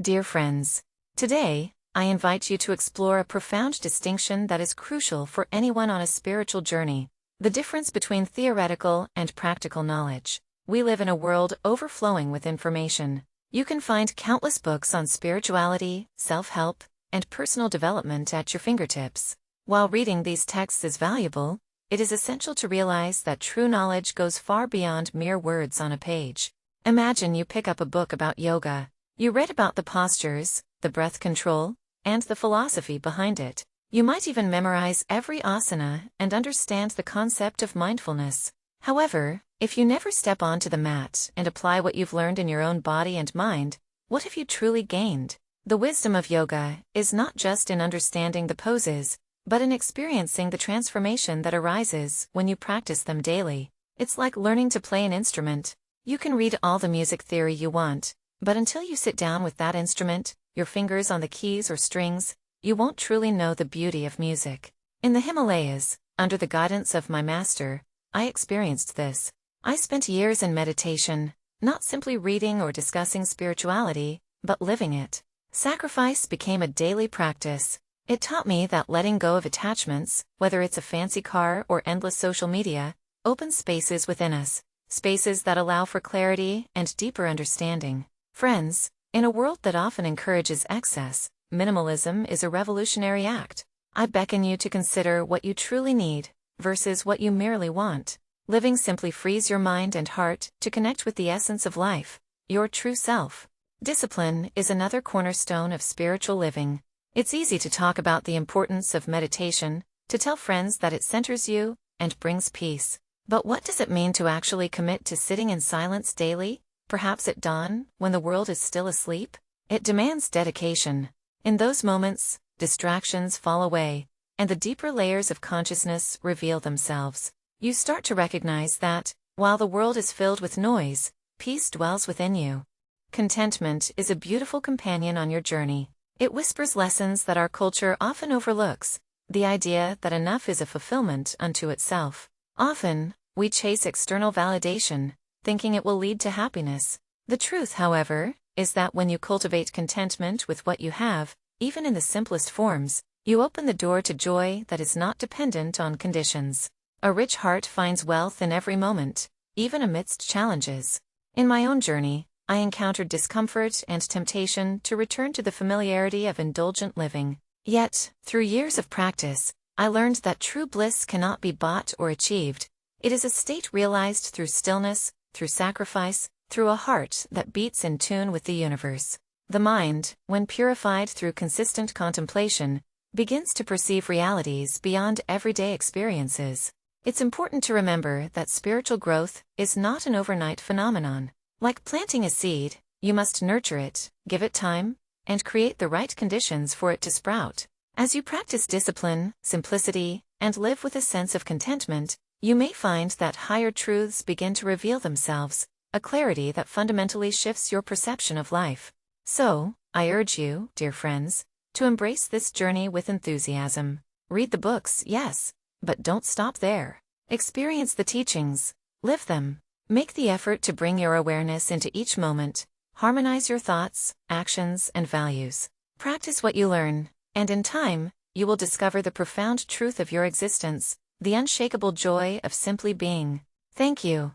Dear friends, today, I invite you to explore a profound distinction that is crucial for anyone on a spiritual journey: the difference between theoretical and practical knowledge. We live in a world overflowing with information. You can find countless books on spirituality, self-help, and personal development at your fingertips. While reading these texts is valuable, it is essential to realize that true knowledge goes far beyond mere words on a page. Imagine you pick up a book about yoga. You read about the postures, the breath control, and the philosophy behind it. You might even memorize every asana and understand the concept of mindfulness. However, if you never step onto the mat and apply what you've learned in your own body and mind, what have you truly gained? The wisdom of yoga is not just in understanding the poses, but in experiencing the transformation that arises when you practice them daily. It's like learning to play an instrument. You can read all the music theory you want, but until you sit down with that instrument, your fingers on the keys or strings, you won't truly know the beauty of music. In the Himalayas, under the guidance of my master, I experienced this. I spent years in meditation, not simply reading or discussing spirituality, but living it. Sacrifice became a daily practice. It taught me that letting go of attachments, whether it's a fancy car or endless social media, opens spaces within us, spaces that allow for clarity and deeper understanding. Friends, in a world that often encourages excess, minimalism is a revolutionary act. I beckon you to consider what you truly need versus what you merely want. Living simply frees your mind and heart to connect with the essence of life, your true self. Discipline is another cornerstone of spiritual living. It's easy to talk about the importance of meditation, to tell friends that it centers you and brings peace. But what does it mean to actually commit to sitting in silence daily, perhaps at dawn, when the world is still asleep? It demands dedication. In those moments, distractions fall away, and the deeper layers of consciousness reveal themselves. You start to recognize that, while the world is filled with noise, peace dwells within you. Contentment is a beautiful companion on your journey. It whispers lessons that our culture often overlooks, the idea that enough is a fulfillment unto itself. Often, we chase external validation, thinking it will lead to happiness. The truth, however, is that when you cultivate contentment with what you have, even in the simplest forms, you open the door to joy that is not dependent on conditions. A rich heart finds wealth in every moment, even amidst challenges. In my own journey, I encountered discomfort and temptation to return to the familiarity of indulgent living. Yet, through years of practice, I learned that true bliss cannot be bought or achieved. It is a state realized through stillness, through sacrifice, through a heart that beats in tune with the universe. The mind, when purified through consistent contemplation, begins to perceive realities beyond everyday experiences. It's important to remember that spiritual growth is not an overnight phenomenon. Like planting a seed, you must nurture it, give it time, and create the right conditions for it to sprout. As you practice discipline, simplicity, and live with a sense of contentment, you may find that higher truths begin to reveal themselves, a clarity that fundamentally shifts your perception of life. So, I urge you, dear friends, to embrace this journey with enthusiasm. Read the books, yes, but don't stop there. Experience the teachings, live them. Make the effort to bring your awareness into each moment, harmonize your thoughts, actions, and values. Practice what you learn, and in time, you will discover the profound truth of your existence, the unshakable joy of simply being. Thank you.